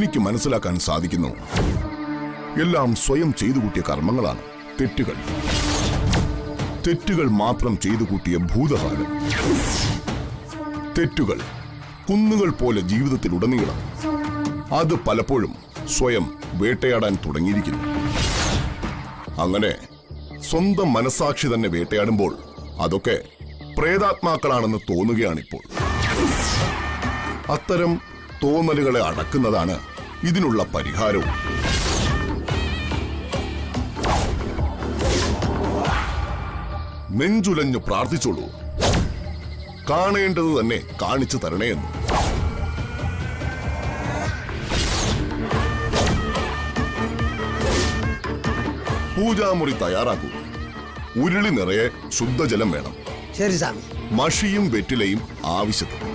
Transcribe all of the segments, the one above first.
എനിക്ക് മനസ്സിലാക്കാൻ സാധിക്കുന്നു. എല്ലാം സ്വയം ചെയ്തു കൂട്ടിയ കർമ്മങ്ങളാണ്. തെറ്റുകൾ മാത്രം ചെയ്തു കൂട്ടിയ ഭൂതകാലം. തെറ്റുകൾ കുന്നുകൾ പോലെ ജീവിതത്തിലുടനീളം. അത് പലപ്പോഴും സ്വയം വേട്ടയാടാൻ തുടങ്ങിയിരിക്കുന്നു. അങ്ങനെ സ്വന്തം മനസാക്ഷി തന്നെ വേട്ടയാടുമ്പോൾ അതൊക്കെ പ്രേതാത്മാക്കളാണെന്ന് തോന്നുകയാണിപ്പോൾ. അത്തരം തോന്നലുകളെ അടക്കുന്നതാണ് ഇതിനുള്ള പരിഹാരവും. നെഞ്ചുലഞ്ഞു പ്രാർത്ഥിച്ചോളൂ, കാണേണ്ടത് തന്നെ കാണിച്ചു തരണേ എന്ന്. പൂജാമുറി തയ്യാറാക്കൂ. ഉരുളി നിറയെ ശുദ്ധജലം വേണം. ശരി സ്വാമി. മഷിയും വെറ്റിലയും ആവശ്യത്തിന്.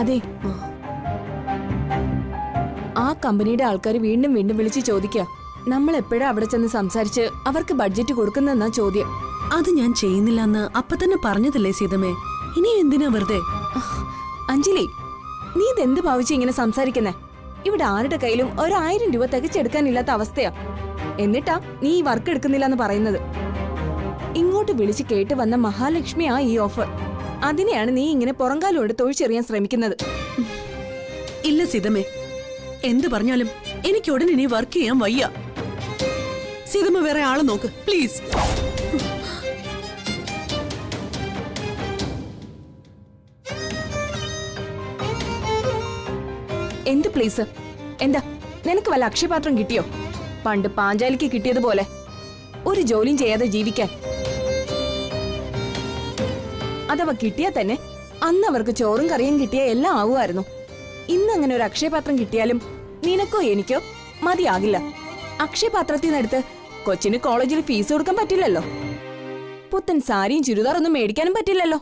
അതെ, ആ കമ്പനിയുടെ ആൾക്കാർ വീണ്ടും വീണ്ടും വിളിച്ച് ചോദിക്കുക, നമ്മൾ എപ്പോഴാ അവിടെ ചെന്ന് സംസാരിച്ച് അവർക്ക് ബഡ്ജറ്റ് കൊടുക്കുന്നെന്നാ ചോദ്യം. അത് ഞാൻ ചെയ്യുന്നില്ലെന്ന് അപ്പൊ തന്നെ പറഞ്ഞതല്ലേ സീതമ്മേ, ഇനി എന്തിനാ വെറുതെ? അഞ്ജലി, നീ ഇതെന്ത് ഭാവിച്ച് ഇങ്ങനെ സംസാരിക്കുന്നേ? ഇവിടെ ആരുടെ കയ്യിലും 1000 രൂപ തികച്ചെടുക്കാനില്ലാത്ത അവസ്ഥയാ. എന്നിട്ടാ നീ ഈ വർക്ക് എടുക്കുന്നില്ലെന്ന് പറയുന്നത്. ഇങ്ങോട്ട് വിളിച്ച് കേട്ട് വന്ന മഹാലക്ഷ്മിയാ ഈ ഓഫർ. അതിനെയാണ് നീ ഇങ്ങനെ പുറങ്കാലോട് തൊഴിച്ചെറിയാൻ ശ്രമിക്കുന്നത്. ഇല്ല സീതമ്മേ, എന്ത് പറഞ്ഞാലും എനിക്ക് ഉടനെ ഇനി വർക്ക് ചെയ്യാൻ വയ്യ. സീതമ്മ വേറെ ആളെ നോക്ക് പ്ലീസ്. എന്ത് പ്ലീസ്? എന്താ നിനക്ക് വല്ല അക്ഷയപാത്രം കിട്ടിയോ? പണ്ട് പാഞ്ചാലിക്ക് കിട്ടിയതുപോലെ ഒരു ജോലിയും ചെയ്യാതെ ജീവിക്കാൻ. അഥവാ കിട്ടിയാ തന്നെ അന്ന് അവർക്ക് ചോറും കറിയും കിട്ടിയ എല്ലാം ആവുമായിരുന്നു. ഇന്ന് അങ്ങനെ ഒരു അക്ഷയപാത്രം കിട്ടിയാലും നിനക്കോ എനിക്കോ മതിയാകില്ല. അക്ഷയപാത്രത്തിൽ നിന്നെടുത്ത് കൊച്ചിന് കോളേജിൽ ഫീസ് കൊടുക്കാൻ പറ്റില്ലല്ലോ. പുത്തൻ സാരിയും ചുരിദാറൊന്നും മേടിക്കാനും പറ്റില്ലല്ലോ.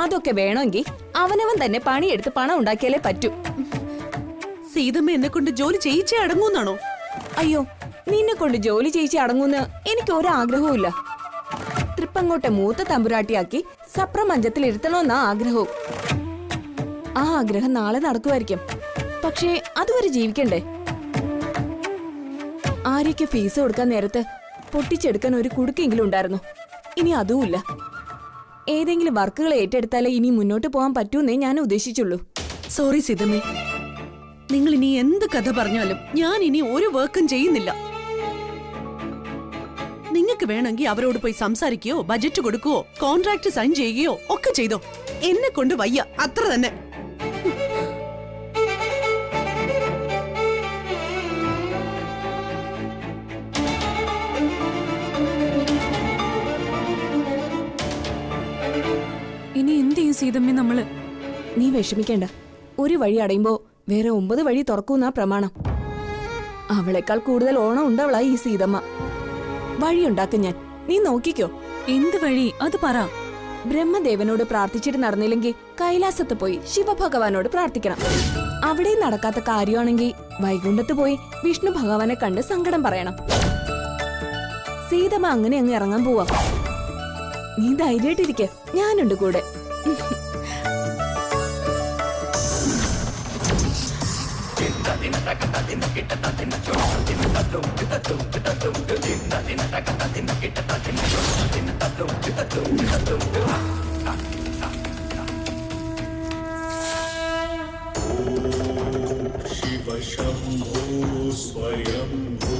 അതൊക്കെ വേണമെങ്കിൽ അവനവൻ തന്നെ പണിയെടുത്ത് പണം ഉണ്ടാക്കിയാലേ പറ്റൂ. സീതമ്മ എന്നെ കൊണ്ട് ജോലി ചെയ്യിച്ചേ അടങ്ങൂന്നാണോ? അയ്യോ, നിന്നെ കൊണ്ട് ജോലി ചെയ്യിച്ച് അടങ്ങൂന്ന് എനിക്ക് ഒരാഗ്രഹവും ഇല്ല. തൃപ്പങ്ങോട്ടെ മൂത്ത തമ്പുരാട്ടിയാക്കി സപ്രമഞ്ചത്തിൽ ഇരുത്തണമെന്നാ ആഗ്രഹവും. ആ ആഗ്രഹം നാളെ നടക്കുമായിരിക്കും. പക്ഷേ അതുവരെ ജീവിക്കണ്ടേ? ആര്യയ്ക്ക് ഫീസ് കൊടുക്കാൻ നേരത്ത് പൊട്ടിച്ചെടുക്കാൻ ഒരു കുടുക്കെങ്കിലും ഉണ്ടായിരുന്നു. ഇനി അതുമില്ല. ഏതെങ്കിലും വർക്കുകൾ ഏറ്റെടുത്താലേ ഇനി മുന്നോട്ട് പോകാൻ പറ്റൂന്നേ ഞാൻ ഉദ്ദേശിച്ചുള്ളൂ. സോറി സീതമ്മേ, നിങ്ങൾ ഇനി എന്ത് കഥ പറഞ്ഞാലും ഞാൻ ഇനി ഒരു വർക്കും ചെയ്യുന്നില്ല. നിങ്ങൾക്ക് വേണമെങ്കിൽ അവരോട് പോയി സംസാരിക്കുകയോ ബജറ്റ് കൊടുക്കുകയോ കോൺട്രാക്ട് സൈൻ ചെയ്യുകയോ ഒക്കെ ചെയ്തോ. എന്നെ കൊണ്ട് വയ്യ, അത്ര തന്നെ. ഇനി എന്ത് ചെയ്യും സീതമ്മേ നമ്മള്? നീ വിഷമിക്കേണ്ട. ഒരു വഴി അടയുമ്പോ വേറെ 9 വഴി തുറക്കൂന്നാ പ്രമാണം. അവളെക്കാൾ കൂടുതൽ ഓണം ഉണ്ടവളാ ഈ സീതമ്മ. വഴിയുണ്ടാക്കും ഞാൻ, നീ നോക്കിക്കോ. എന്ത് വഴി അത് പറ. ബ്രഹ്മദേവനോട് പ്രാർത്ഥിച്ചിട്ട് നടന്നില്ലെങ്കിൽ കൈലാസത്ത് പോയി ശിവഭഗവാനോട് പ്രാർത്ഥിക്കണം. അവിടെ നടക്കാത്ത കാര്യമാണെങ്കിൽ വൈകുണ്ഠത്ത് പോയി വിഷ്ണു ഭഗവാനെ കണ്ട് സങ്കടം പറയണം. സീതമ്മ അങ്ങനെ അങ്ങ് ഇറങ്ങാൻ പോവാ. നീ ധൈര്യമായിട്ടിരിക്ക, ഞാനുണ്ട് കൂടെ. शिव शंभो स्वयंभो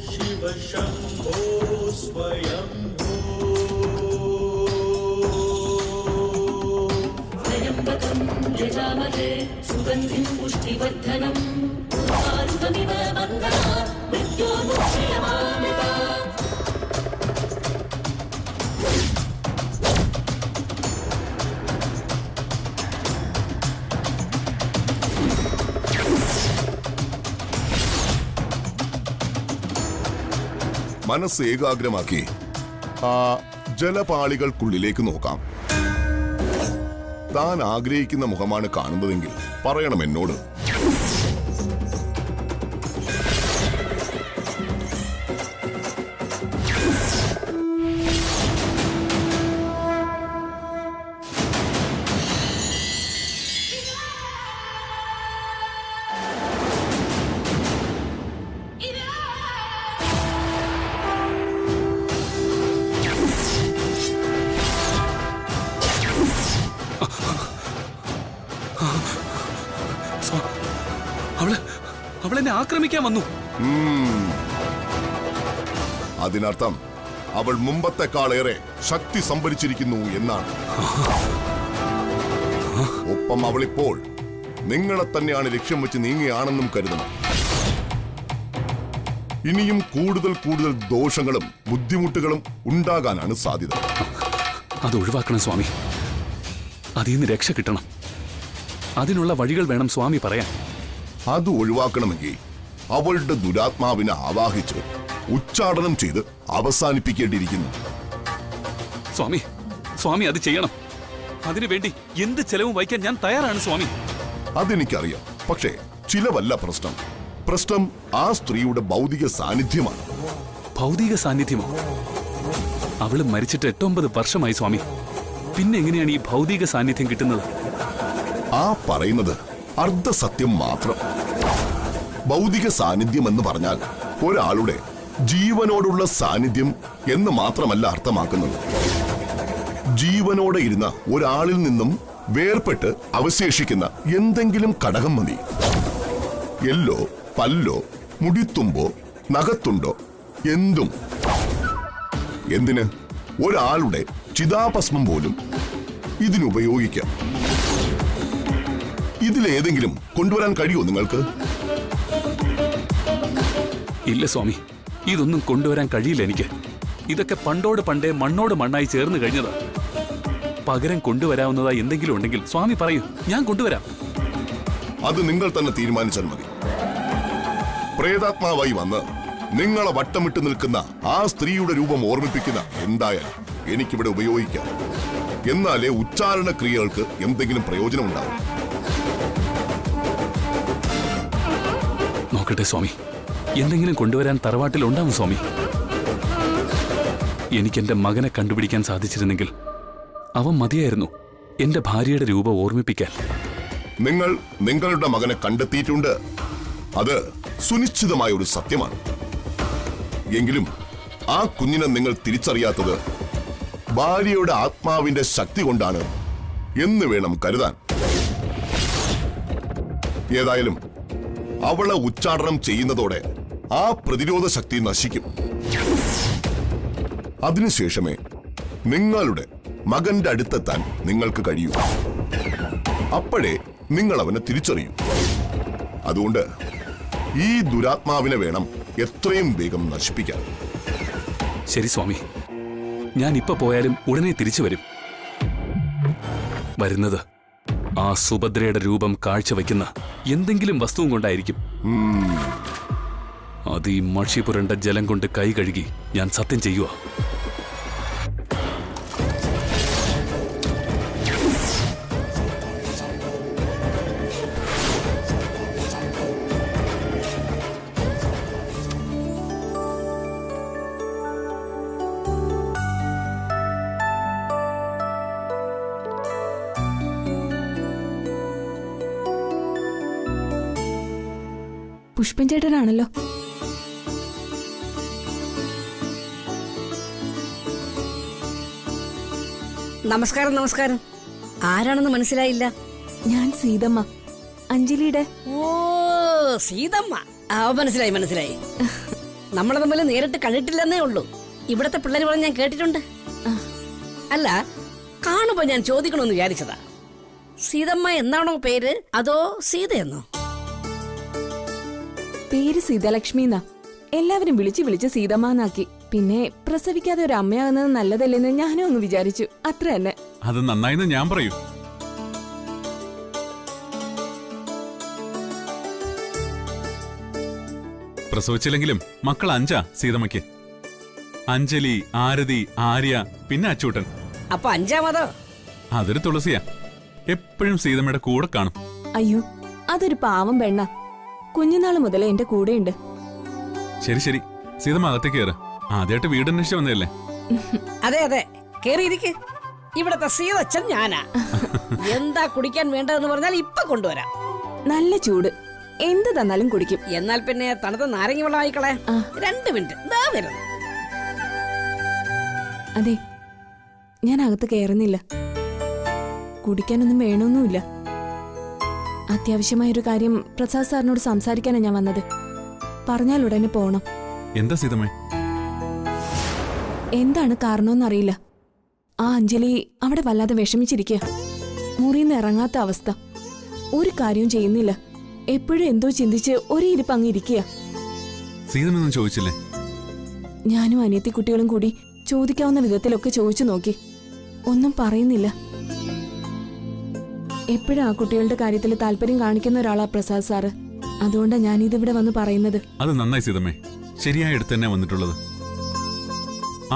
शिव शंभो स्वयंभो त्र्यम्बकं यजामहे सुगन्धिं पुष्टिवर्धनम् മനസ്സ് ഏകാഗ്രമാക്കി ആ ജലപാളികൾക്കുള്ളിലേക്ക് നോക്കാം. താൻ ആഗ്രഹിക്കുന്ന മുഖമാണ് കാണുന്നതെങ്കിൽ പറയണം എന്നോട്. അവളെന്നെ ആക്രമിക്കാൻ വന്നു. അതിനർത്ഥം അവൾ മുമ്പത്തെക്കാളേറെ ശക്തി സംഭരിച്ചിരിക്കുന്നു എന്നാണ്. ഒപ്പം അവളിപ്പോൾ നിങ്ങളെ തന്നെയാണ് ലക്ഷ്യം വെച്ച് നീങ്ങുകയാണെന്നും കരുതണം. ഇനിയും കൂടുതൽ കൂടുതൽ ദോഷങ്ങളും ബുദ്ധിമുട്ടുകളും ഉണ്ടാകാനാണ് സാധ്യത. അത് ഒഴിവാക്കണം സ്വാമി. അതിൽ നിന്ന് രക്ഷ കിട്ടണം. അതിനുള്ള വഴികൾ വേണം സ്വാമി പറയാൻ. അത് ഒഴിവാക്കണമെങ്കിൽ അവളുടെ ദുരാത്മാവിനെ ആവാഹിച്ച് ഉച്ചാടനം ചെയ്ത് അവസാനിപ്പിക്കേണ്ടിയിരിക്കുന്നു. സ്വാമി, സ്വാമി അത് ചെയ്യണം. അതിനുവേണ്ടി എന്ത് ചെലവും വഹിക്കാൻ ഞാൻ തയ്യാറാണ് സ്വാമി. അതെനിക്കറിയാം. പക്ഷേ ചിലവല്ല പ്രശ്നം. പ്രശ്നം ആ സ്ത്രീയുടെ ഭൗതിക സാന്നിധ്യമാണ്. ഭൗതിക സാന്നിധ്യമോ? അവള് മരിച്ചിട്ട് 8-9 വർഷമായി സ്വാമി. പിന്നെ എങ്ങനെയാണ് ഈ ഭൗതിക സാന്നിധ്യം കിട്ടുന്നത്? ആ പറയുന്നത് അർദ്ധസത്യം മാത്രം. ഭൗതിക സാന്നിധ്യം എന്ന് പറഞ്ഞാൽ ഒരാളുടെ ജീവനോടുള്ള സാന്നിധ്യം എന്ന് മാത്രമല്ല അർത്ഥമാക്കുന്നത്. ജീവനോടെ ഇരുന്ന ഒരാളിൽ നിന്നും വേർപെട്ട് അവശേഷിക്കുന്ന എന്തെങ്കിലും ഘടകം മതി. എല്ലോ, പല്ലോ, മുടിത്തുമ്പോ, നഖത്തുണ്ടോ, എന്തും. എന്തിന്? ഒരാളുടെ ചിതാഭസ്മം പോലും ഇതിനുപയോഗിക്കാം. ഇതിലേതെങ്കിലും കൊണ്ടുവരാൻ കഴിയുമോ നിങ്ങൾക്ക്? ഇല്ല സ്വാമി, ഇതൊന്നും കൊണ്ടുവരാൻ കഴിയില്ല എനിക്ക്. ഇതൊക്കെ പണ്ടോട് പണ്ടേ മണ്ണോട് മണ്ണായി ചേർന്ന് കഴിഞ്ഞതാ. പകരം കൊണ്ടുവരാവുന്നതായി എന്തെങ്കിലും ഉണ്ടെങ്കിൽ സ്വാമി പറയൂ, ഞാൻ കൊണ്ടുവരാം. അത് നിങ്ങൾ തന്നെ തീരുമാനിച്ചാൽ മതി. പ്രേതാത്മാവായി വന്ന് നിങ്ങളെ വട്ടമിട്ട് നിൽക്കുന്ന ആ സ്ത്രീയുടെ രൂപം ഓർമ്മിപ്പിക്കുന്ന എന്തായാലും എനിക്കിവിടെ ഉപയോഗിക്കാം. എന്നാലേ ഉച്ചാരണ ക്രിയകൾക്ക് എന്തെങ്കിലും പ്രയോജനമുണ്ടാവും. നോക്കട്ടെ സ്വാമി, എന്തെങ്കിലും കൊണ്ടുവരാൻ തറവാട്ടിൽ ഉണ്ടാവും സ്വാമി. എനിക്കെന്റെ മകനെ കണ്ടുപിടിക്കാൻ സാധിച്ചിരുന്നെങ്കിൽ അവൻ മതിയായിരുന്നു എന്റെ ഭാര്യയുടെ രൂപം ഓർമ്മിപ്പിക്കാൻ. നിങ്ങൾ നിങ്ങളുടെ മകനെ കണ്ടെത്തിയിട്ടുണ്ട്. അത് സുനിശ്ചിതമായ ഒരു സത്യമാണ്. എങ്കിലും ആ കുഞ്ഞിനെ നിങ്ങൾ തിരിച്ചറിയാത്തത് ഭാര്യയുടെ ആത്മാവിന്റെ ശക്തി കൊണ്ടാണ് എന്ന് വേണം കരുതാൻ. ഏതായാലും അവളെ ഉച്ചാടനം ചെയ്യുന്നതോടെ ആ പ്രതിരോധ ശക്തി നശിക്കും. അതിനുശേഷമേ നിങ്ങളുടെ മകന്റെ അടുത്തെത്താൻ നിങ്ങൾക്ക് കഴിയൂ. അപ്പോഴേ നിങ്ങൾ അവനെ തിരിച്ചറിയൂ. അതുകൊണ്ട് ഈ ദുരാത്മാവിനെ വേണം എത്രയും വേഗം നശിപ്പിക്കാൻ. ശരി സ്വാമി, ഞാൻ ഇപ്പൊ പോയാലും ഉടനെ തിരിച്ചു വരും. വരുന്നത് ആ സുഭദ്രയുടെ രൂപം കാഴ്ചവെക്കുന്ന എന്തെങ്കിലും വസ്തുവും കൊണ്ടായിരിക്കും. അത് ഈ മഷി പുരണ്ട ജലം കൊണ്ട് കൈ കഴുകി ഞാൻ സത്യം ചെയ്യുക. പുഷ്പൻ ചേട്ടനാണല്ലോ. നമസ്കാരം. നമസ്കാരം. ആരാണെന്ന് മനസ്സിലായില്ല. ഞാൻ സീതമ്മ, അഞ്ജലിയുടെ. ഓ, സീതമ്മ. മനസ്സിലായി മനസ്സിലായി. നമ്മൾ തമ്മിൽ നേരിട്ട് കണ്ടിട്ടില്ലെന്നേ ഉള്ളൂ. ഇവിടത്തെ പിള്ളേർ പറഞ്ഞ് ഞാൻ കേട്ടിട്ടുണ്ട്. അല്ല, കാണുമ്പോ ഞാൻ ചോദിക്കണമെന്ന് വിചാരിച്ചതാ. സീതമ്മ എന്നാണോ പേര്, അതോ സീതയെന്നോ? പേര് സീതാലക്ഷ്മി എന്നാ. എല്ലാവരും വിളിച്ച് വിളിച്ച് സീതമ്മന്നാക്കി. പിന്നെ പ്രസവിക്കാതെ ഒരു അമ്മയാകുന്നത് നല്ലതല്ലെന്ന് ഞാനും അങ്ങ് വിചാരിച്ചു. അത്ര തന്നെ. അത് നന്നായിന്ന് ഞാൻ പറയൂ. പ്രസവിച്ചില്ലെങ്കിലും മക്കൾ 5 സീതമ്മയ്ക്ക്. അഞ്ജലി, ആരതി, ആര്യ, പിന്നെ അച്ചൂട്ടൻ. അപ്പൊ അഞ്ചാമതോ? അതൊരു തുളസിയാ. എപ്പോഴും സീതമ്മയുടെ കൂടെ കാണും. അയ്യോ, അതൊരു പാവം പെണ്ണ. കുഞ്ഞുനാള് മുതലേ എന്റെ കൂടെയുണ്ട്. ശരി ശരി, സീതമ്മ അകത്തേക്ക് കയറ്. ആദ്യമായിട്ട് വീടന്വേഷിച്ച് വന്നതല്ലേ? അതെ അതെ, കേറിയിരിക്ക്. ഇവിടത്തെ സീതച്ഛൻ ഞാനാ. എന്താ കുടിക്കാൻ വേണ്ടതെന്ന് പറഞ്ഞാൽ ഇപ്പൊ കൊണ്ടുവരാം. നല്ല ചൂട്, എന്ത് തന്നാലും കുടിക്കും. എന്നാൽ പിന്നെ തണുത്ത നാരങ്ങ വെള്ളം ആയിക്കളെ. 2 മിനിറ്റ് ദാ വരുന്നു. അതെ, ഞാൻ അകത്ത് കയറുന്നില്ല. കുടിക്കാനൊന്നും വേണമെന്നുമില്ല. അത്യാവശ്യമായൊരു കാര്യം പ്രസാദ് സാറിനോട് സംസാരിക്കാനാണ് ഞാൻ വന്നത്. പറഞ്ഞാൽ ഉടനെ പോണം. എന്താ സീതമ്മേ? എന്താണ് കാരണമെന്നറിയില്ല. ആ അഞ്ജലി അവിടെ വല്ലാതെ വിഷമിച്ചിരിക്കുക. മുറിന്ന് ഇറങ്ങാത്ത അവസ്ഥ. ഒരു കാര്യവും ചെയ്യുന്നില്ല. എപ്പോഴും എന്തോ ചിന്തിച്ച് ഒരേ ഇരിപ്പ് അങ്ങ് ഇരിക്കുക. സീതമ്മൊന്നും ചോദിച്ചില്ലേ? ഞാനും അനിയത്തി കുട്ടികളും കൂടി ചോദിക്കാവുന്ന വിധത്തിലൊക്കെ ചോദിച്ചു നോക്കി. ഒന്നും പറയുന്നില്ല. എപ്പോഴും ആ കുട്ടികളുടെ കാര്യത്തിൽ താല്പര്യം കാണിക്കുന്ന ഒരാളാ പ്രസാദ് സാറ്. അതുകൊണ്ടാണ് ഞാൻ ഇതിവിടെ വന്ന് പറയുന്നത്. അത് നന്നായി സീതമ്മേ. ശരിയായ അടുത്ത് തന്നെ വന്നിട്ടുള്ളത്.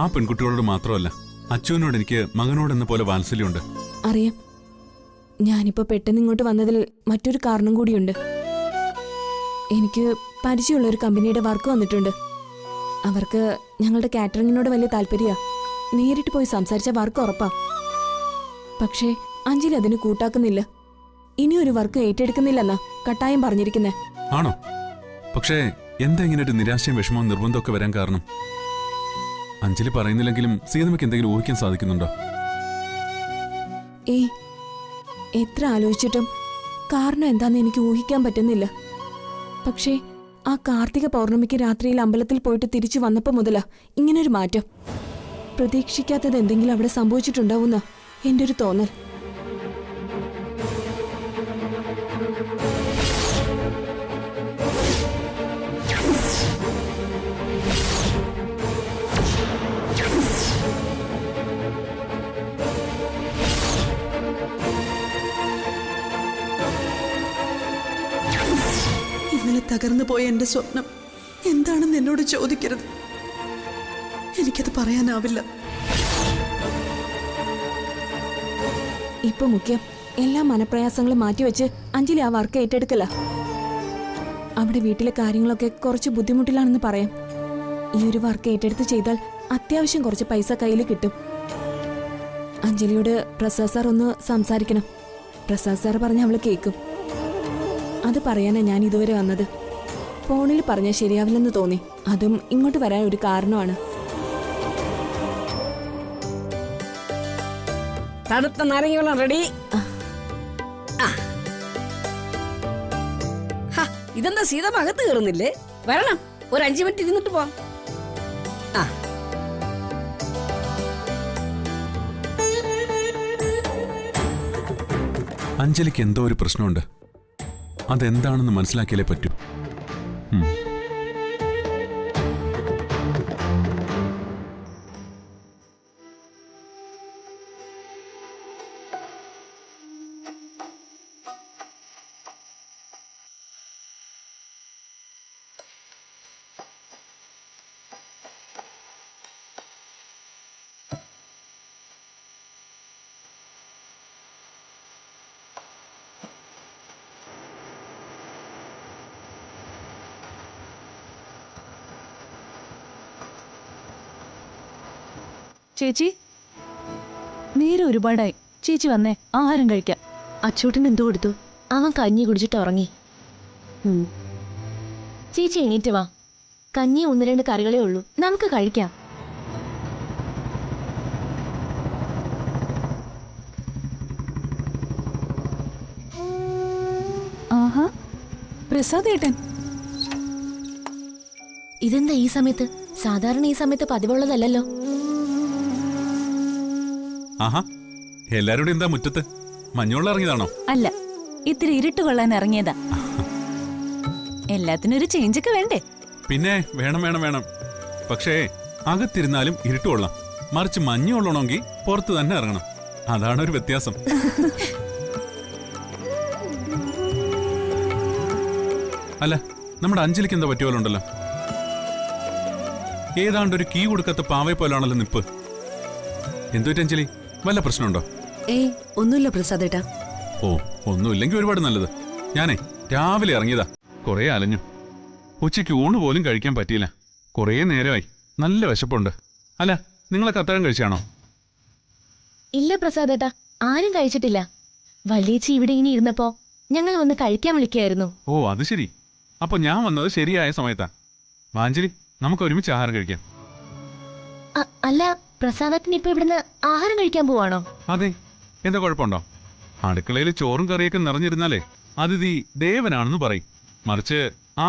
ആ പെൺകുട്ടികളോട് മാത്രമല്ല, അച്ചുവിനോട് എനിക്ക് മകനോടെന്ന പോലെ വാത്സല്യമുണ്ട്. അറിയാം. ഞാനിപ്പോ പെട്ടെന്ന് ഇങ്ങോട്ട് വന്നതിൽ മറ്റൊരു കാരണം കൂടിയുണ്ട്. എനിക്ക് പരിചയമുള്ള ഒരു കമ്പനിയുടെ വർക്ക് വന്നിട്ടുണ്ട്. അവർക്ക് ഞങ്ങളുടെ കാറ്ററിങ്ങിനോട് വലിയ താല്പര്യ. നേരിട്ട് പോയി സംസാരിച്ച വർക്ക് ഉറപ്പാ. പക്ഷേ അഞ്ജലി അതിന് കൂട്ടാക്കുന്നില്ല. ഇനിയൊരു വർക്ക് ഏറ്റെടുക്കുന്നില്ലെന്നാ കട്ടായം പറഞ്ഞിരിക്കുന്നേ. ആണോ? പക്ഷേ എന്താ ഇങ്ങനെ ഒരു നിരാശയും വിഷമവും നിർബന്ധമൊക്കെ വരാൻ കാരണം? അഞ്ജലി പറയുന്നില്ലെങ്കിലും സീതമ്മയ്ക്ക് എന്തെങ്കിലും ഊഹിക്കാൻ സാധിക്കുന്നുണ്ടോ? ഏയ്, എത്ര ആലോചിച്ചിട്ടും കാരണം എന്താന്ന് എനിക്ക് ഊഹിക്കാൻ പറ്റുന്നില്ല. പക്ഷേ ആ കാർത്തിക പൗർണമിക്ക് രാത്രിയിൽ അമ്പലത്തിൽ പോയിട്ട് തിരിച്ചു വന്നപ്പോ മുതലാ ഇങ്ങനൊരു മാറ്റം. പ്രതീക്ഷിക്കാത്തത് എന്തെങ്കിലും അവിടെ സംഭവിച്ചിട്ടുണ്ടാവുന്ന എന്റെ ഒരു തോന്നൽ. ഇന്നലെ തകർന്നു പോയ എന്റെ സ്വപ്നം എന്താണെന്ന് എന്നോട് ചോദിക്കരുത്. എനിക്കത് പറയാനാവില്ല. ഇപ്പൊ മുഖ്യം എല്ലാ മനപ്രയാസങ്ങളും മാറ്റിവെച്ച് അഞ്ജലി ആ വർക്ക് ഏറ്റെടുക്കല. അവിടെ വീട്ടിലെ കാര്യങ്ങളൊക്കെ കുറച്ച് ബുദ്ധിമുട്ടിലാണെന്ന് പറയാം. ഈ ഒരു വർക്ക് ഏറ്റെടുത്ത് ചെയ്താൽ അത്യാവശ്യം കുറച്ച് പൈസ കയ്യിൽ കിട്ടും. അഞ്ജലിയോട് പ്രസാദ് സാർ ഒന്ന് സംസാരിക്കണം. പ്രസാദ് സാർ പറഞ്ഞ അവള് കേൾക്കും. അത് പറയാനാ ഞാൻ ഇതുവരെ വന്നത്. ഫോണിൽ പറഞ്ഞാൽ ശരിയാവില്ലെന്ന് തോന്നി. അതും ഇങ്ങോട്ട് വരാൻ ഒരു കാരണമാണ്. തണുത്ത നാരങ്ങ വെള്ളം റെഡി. ഇതെന്താ സീതമ്മ അകത്ത് കയറുന്നില്ലേ? വരണം, ഒരു 5 മിനിറ്റ് ഇരുന്നിട്ട് പോ. അഞ്ജലിക്ക് എന്തോ ഒരു പ്രശ്നമുണ്ട്. അതെന്താണെന്ന് മനസ്സിലാക്കിയാലേ പറ്റൂ. ചേച്ചി, നേരം ഒരുപാടായി. ചേച്ചി വന്നേ, ആഹാരം കഴിക്കാം. അച്ചൂട്ടൻ എന്തോ കൊടുത്തു? അവൻ കഞ്ഞി കുടിച്ചിട്ട് ഉറങ്ങി. ചേച്ചി എണീറ്റ് വാ. കഞ്ഞി 1-2 കറികളേ ഉള്ളൂ, നമുക്ക് കഴിക്കാം. ആഹാ, പ്രസാദ് ഏട്ടൻ ഇതെന്താ ഈ സമയത്ത്? സാധാരണ ഈ സമയത്ത് പതിവുള്ളതല്ലോ. ആഹാ, എല്ലാരോടും എന്താ മുറ്റത്ത്? മഞ്ഞുള്ള ഇറങ്ങിയതാണോ? അല്ല, ഇത്തിരി ഇരുട്ട് കൊള്ളാൻ ഇറങ്ങിയതാ. എല്ലാത്തിനും ഒരു ചേഞ്ച് ഒക്കെ വേണ്ടേ? പിന്നെ വേണം വേണം വേണം. പക്ഷേ അകത്തിരുന്നാലും ഇരുട്ട് കൊള്ളാം. മറിച്ച് മഞ്ഞ് കൊള്ളണമെങ്കിൽ പുറത്ത് തന്നെ ഇറങ്ങണം. അതാണ് ഒരു വ്യത്യാസം. അല്ല, നമ്മുടെ അഞ്ജലിക്ക് എന്താ പറ്റിയോലുണ്ടല്ലോ? ഏതാണ്ട് ഒരു കീ കൊടുക്കാത്ത പാവയെ പോലാണല്ലോ നിപ്പ്. എന്തുപറ്റി അഞ്ജലി, വല്ല പ്രശ്നമുണ്ടോ? ഏയ് ഒന്നുമില്ല പ്രസാദേട്ടാ. ഓ, ഒന്നുമില്ലെങ്കിൽ ഒരുപാട് നല്ലത്. ഞാനേ രാവിലെ ഇറങ്ങിയതാ, കുറേ അലഞ്ഞു. ഉച്ചയ്ക്ക് ഊണ് പോലും കഴിക്കാൻ പറ്റിയില്ല. കുറേ നേരമായി, നല്ല വിശപ്പുണ്ട്. അല്ല, നിങ്ങളൊക്കെ അത്താഴം കഴിച്ചാണോ? ഇല്ല പ്രസാദേട്ടാ, ആരും കഴിച്ചിട്ടില്ല. വലിയേച്ചി ഇവിടെ ഇനി ഇരുന്നപ്പോ ഞങ്ങൾ വന്ന് കഴിക്കാൻ വിളിക്കായിരുന്നു. ഓ, അത് ശരി. അപ്പൊ ഞാൻ വന്നത് ശരിയായ സമയത്താ. വാഞ്ജലി, നമുക്ക് ഒരുമിച്ച് ആഹാരം കഴിക്കാം. അല്ല, പ്രസാദേട്ടൻ ഇപ്പൊ ഇവിടുന്ന് ആഹാരം കഴിക്കാൻ പോവാണോ? അതെ, എന്താ കുഴപ്പമുണ്ടോ? അടുക്കളയിൽ ചോറും കറിയൊക്കെ നിറഞ്ഞിരുന്നാലേ അതിഥി ദേവനാണെന്ന് പറയും. മറിച്ച്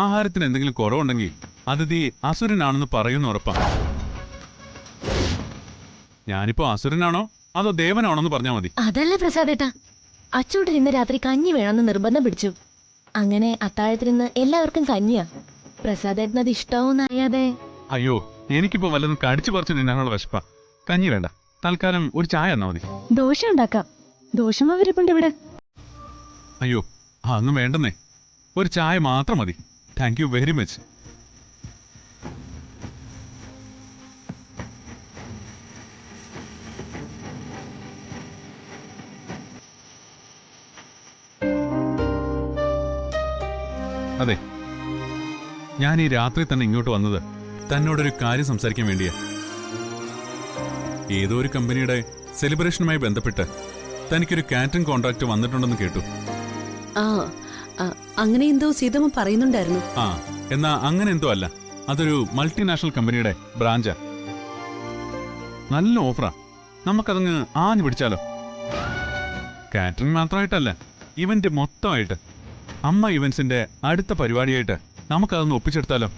ആഹാരത്തിന് എന്തെങ്കിലും കുറവുണ്ടെങ്കിൽ അതിഥി അസുരനാണെന്ന് പറയുന്ന ഉറപ്പാണ്. ഞാനിപ്പോ അസുരനാണോ അതോ ദേവനാണോന്ന് പറഞ്ഞാൽ മതി. അതല്ല പ്രസാദേട്ടാ, അച്ചൂട്ടൻ ഇന്ന് രാത്രി കഞ്ഞി വേണമെന്ന് നിർബന്ധം പിടിച്ചു. അങ്ങനെ അത്താഴത്തിനിന്ന് എല്ലാവർക്കും കഞ്ഞിയാ. പ്രസാദേട്ടൻ അത് ഇഷ്ടാവൂന്നറിയാതെ. അയ്യോ, എനിക്കിപ്പോ വല്ലതും കടിച്ചു പറിച്ചു നിന്നാണുള്ള വിശപ്പാ. കഞ്ഞി വേണ്ട, തൽക്കാലം ഒരു ചായ എന്നാ മതി. ദോശ ഉണ്ടാക്കാം. ദോശമാവരിപ്പുണ്ട് ഇവിടെ. അയ്യോ, അതൊന്നും വേണ്ടെന്നേ, ഒരു ചായ മാത്രം മതി. Thank you very much. അതെ, ഞാൻ ഈ രാത്രി തന്നെ ഇങ്ങോട്ട് വന്നത് തന്നോടൊരു കാര്യം സംസാരിക്കാൻ വേണ്ടിയാ. ഏതോ ഒരു കമ്പനിയുടെ സെലിബ്രേഷനുമായി ബന്ധപ്പെട്ട് തനിക്കൊരു കാറ്ററിംഗ് കോൺട്രാക്ട് വന്നിട്ടുണ്ടെന്ന് കേട്ടു. അങ്ങനെ എന്തോ സീതമ്മ പറയുന്നുണ്ടായിരുന്നു. ആ, എന്നാ അങ്ങനെ എന്തോ അല്ല, അതൊരു മൾട്ടിനാഷണൽ കമ്പനിയുടെ ബ്രാഞ്ചാ. നല്ല ഓഫറാ, നമുക്കതങ്ങ് ആഞ്ഞു പിടിച്ചാലോ? കാറ്ററിംഗ് മാത്രമായിട്ടല്ല, ഇവന്റ് മൊത്തമായിട്ട്. അമ്മ ഇവന്റ്സിന്റെ അടുത്ത പരിപാടിയായിട്ട് നമുക്കതൊന്ന് ഒപ്പിച്ചെടുത്താലോ?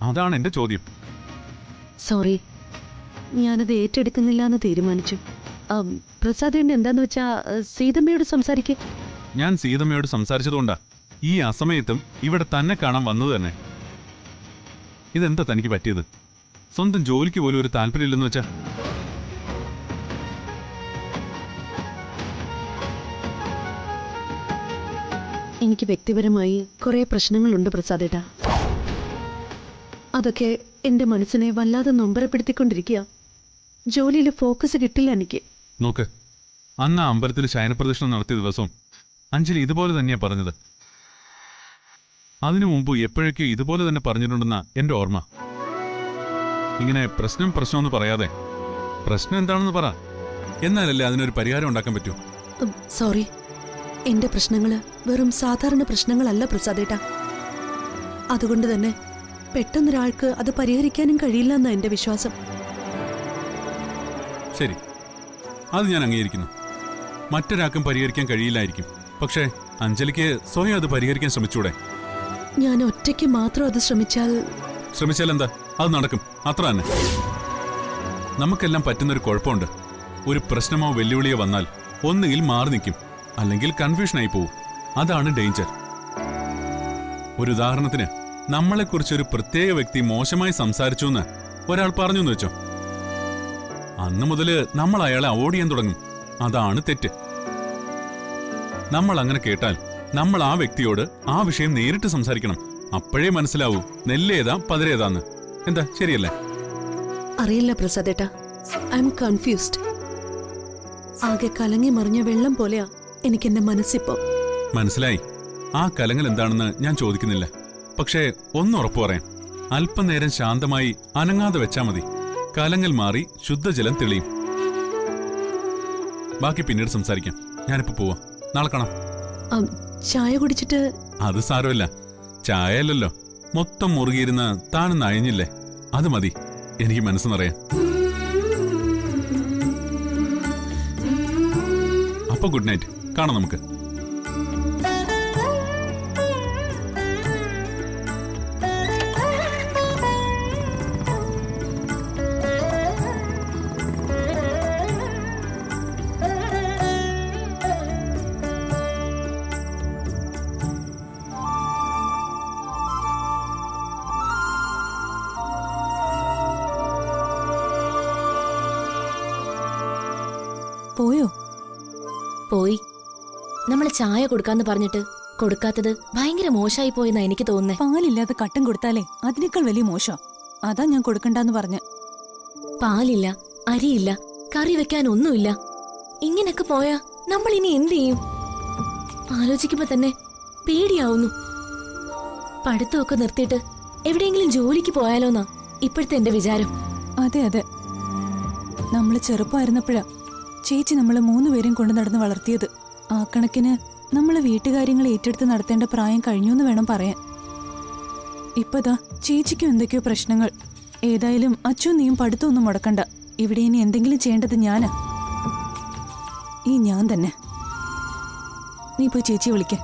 അതാണ് എന്റെ ചോദ്യം. സോറി, ഞാനത് ഏറ്റെടുക്കുന്നില്ല എന്ന് തീരുമാനിച്ചു. പ്രസാദേട്ടൻ എന്താന്ന് വെച്ചാ സീതമ്മയോട് സംസാരിക്കേ. ഞാൻ സീതമ്മയോട് സംസാരിച്ചതുകൊണ്ടാ ഈ അസമയത്തും ഇവിടെ തന്നെ കാണാൻ വന്നത് തന്നെ. ഇതെന്താ തനിക്ക് പറ്റിയത്? സ്വന്തം ജോലിക്ക് പോലും ഒരു താല്പര്യമില്ലെന്ന് വെച്ചാ? എനിക്ക് വ്യക്തിപരമായി കുറെ പ്രശ്നങ്ങളുണ്ട് പ്രസാദേട്ടാ. അതൊക്കെ എന്റെ മനസ്സിനെ വല്ലാതെ നൊമ്പരപ്പെടുത്തിക്കൊണ്ടിരിക്കുക. ജോലിയിൽ ഫോക്കസ് കിട്ടില്ല എനിക്ക്. നോക്ക്, അന്ന് ആ അമ്പലത്തിൽ ശയനപ്രദക്ഷിണം നടത്തിയ ദിവസവും അഞ്ജലി ഇതുപോലെ തന്നെയാ പറഞ്ഞത്. അതിനു മുമ്പ് എപ്പോഴൊക്കെ ഇതുപോലെ തന്നെ പറഞ്ഞിട്ടുണ്ടെന്ന എന്റെ ഓർമ്മ. ഇങ്ങനെ പ്രശ്നമെന്ന് പറയാതെ പ്രശ്നം എന്താണെന്ന് പറ, എന്നാലല്ലേ അതിനൊരു പരിഹാരം ഉണ്ടാക്കാൻ പറ്റൂ. സോറി, എന്റെ പ്രശ്നങ്ങള് വെറും സാധാരണ പ്രശ്നങ്ങളല്ല പ്രസാദേട്ടാ. അതുകൊണ്ട് തന്നെ പെട്ടെന്നൊരാൾക്ക് അത് പരിഹരിക്കാനും കഴിയില്ല എന്നാ എന്റെ വിശ്വാസം. ശരി, അത് ഞാൻ അംഗീകരിക്കുന്നു. മറ്റൊരാൾക്കും പരിഹരിക്കാൻ കഴിയില്ലായിരിക്കും. പക്ഷേ അഞ്ജലിക്ക് സ്വയം അത് പരിഹരിക്കാൻ ശ്രമിച്ചൂടെ? ഞാൻ ഒറ്റയ്ക്ക് മാത്രം അത് ശ്രമിച്ചാൽ എന്താ, അത് നടക്കും, അത്ര തന്നെ. നമുക്കെല്ലാം പറ്റുന്നൊരു കുഴപ്പമുണ്ട്. ഒരു പ്രശ്നമോ വെല്ലുവിളിയോ വന്നാൽ ഒന്നുകിൽ മാറി നിൽക്കും, അല്ലെങ്കിൽ കൺഫ്യൂഷനായി പോവും. അതാണ് ഡേഞ്ചർ. ഒരു ഉദാഹരണത്തിന്, നമ്മളെക്കുറിച്ചൊരു പ്രത്യേക വ്യക്തി മോശമായി സംസാരിച്ചു എന്ന് ഒരാൾ പറഞ്ഞു എന്ന് വെച്ചോ. അന്നു മുതല് നമ്മൾ അയാളെ അവോയ്ഡ് ചെയ്യാൻ തുടങ്ങും. അതാണ് തെറ്റ്. നമ്മൾ അങ്ങനെ കേട്ടാൽ നമ്മൾ ആ വ്യക്തിയോട് ആ വിഷയം നേരിട്ട് സംസാരിക്കണം. അപ്പോഴേ മനസ്സിലാവൂ നെല്ലേതാ പതിരേതാന്ന്. എന്താ, ശരിയല്ലേ? അറിയില്ല പ്രസാദേട്ടാ, ഐ എം കൺഫ്യൂസ്ഡ്. ആകെ കലങ്ങി മറിഞ്ഞ വെള്ളം പോലെയാ എനിക്കെന്റെ മനസ്സിപ്പോ. മനസ്സിലായി. ആ കലങ്ങൾ എന്താണെന്ന് ഞാൻ ചോദിക്കുന്നില്ല. പക്ഷേ ഒന്ന് ഉറപ്പു പറയാം, അല്പനേരം ശാന്തമായി അനങ്ങാതെ വെച്ചാ മതി. കലങ്ങൾ മാറി ശുദ്ധജലം തെളിയും. ബാക്കി പിന്നീട് സംസാരിക്കാം. ഞാനിപ്പോ പോവാ, നാളെ കാണാം. ചായ കുടിച്ചിട്ട്? അത് സാരമില്ല, ചായ അല്ലല്ലോ. മൊത്തം മുറുകിയിരുന്ന് താനൊന്ന് അയഞ്ഞില്ലേ, അത് മതി എനിക്ക് മനസ്സ് നിറയാൻ. അപ്പൊ ഗുഡ് നൈറ്റ്, കാണാം നമുക്ക്. പോയോ? പോയി. നമ്മൾ ചായ കൊടുക്കാന്ന് പറഞ്ഞിട്ട് കൊടുക്കാത്തത് ഭയങ്കര മോശമായി പോയെന്നാ എനിക്ക് തോന്നുന്നേ. പാലില്ലാതെ കട്ടൻ കൊടുത്താലേ അതിനേക്കാൾ വലിയ മോശം. അതാ ഞാൻ കൊടുക്കണ്ടെന്ന് പറഞ്ഞ. പാലില്ല, അരിയില്ല, കറി വെക്കാൻ ഒന്നുമില്ല. ഇങ്ങനൊക്കെ പോയാ നമ്മൾ ഇനി എന്ത് ചെയ്യും? ആലോചിക്കുമ്പോ തന്നെ പേടിയാവുന്നു. പഠിത്തമൊക്കെ നിർത്തിയിട്ട് എവിടെയെങ്കിലും ജോലിക്ക് പോയാലോന്നാ ഇപ്പോഴത്തെ എന്റെ വിചാരം. അതെ അതെ, നമ്മള് ചെറുപ്പമായിരുന്നപ്പോഴാ ചേച്ചി നമ്മളെ 3 പേരും കൊണ്ട് നടന്ന് വളർത്തിയത്. ആ കണക്കിന് നമ്മള് വീട്ടുകാര്യങ്ങൾ ഏറ്റെടുത്ത് നടത്തേണ്ട പ്രായം കഴിഞ്ഞു എന്ന് വേണം പറയാൻ. ഇപ്പതാ ചേച്ചിക്കും എന്തൊക്കെയോ പ്രശ്നങ്ങൾ. ഏതായാലും അച്ഛൻ നീയും പഠിത്തമൊന്നും മുടക്കണ്ട. ഇവിടെ ഇനി എന്തെങ്കിലും ചെയ്യേണ്ടത് ഞാനാ, ഈ ഞാൻ തന്നെ. നീ പോയി ചേച്ചിയെ വിളിക്ക.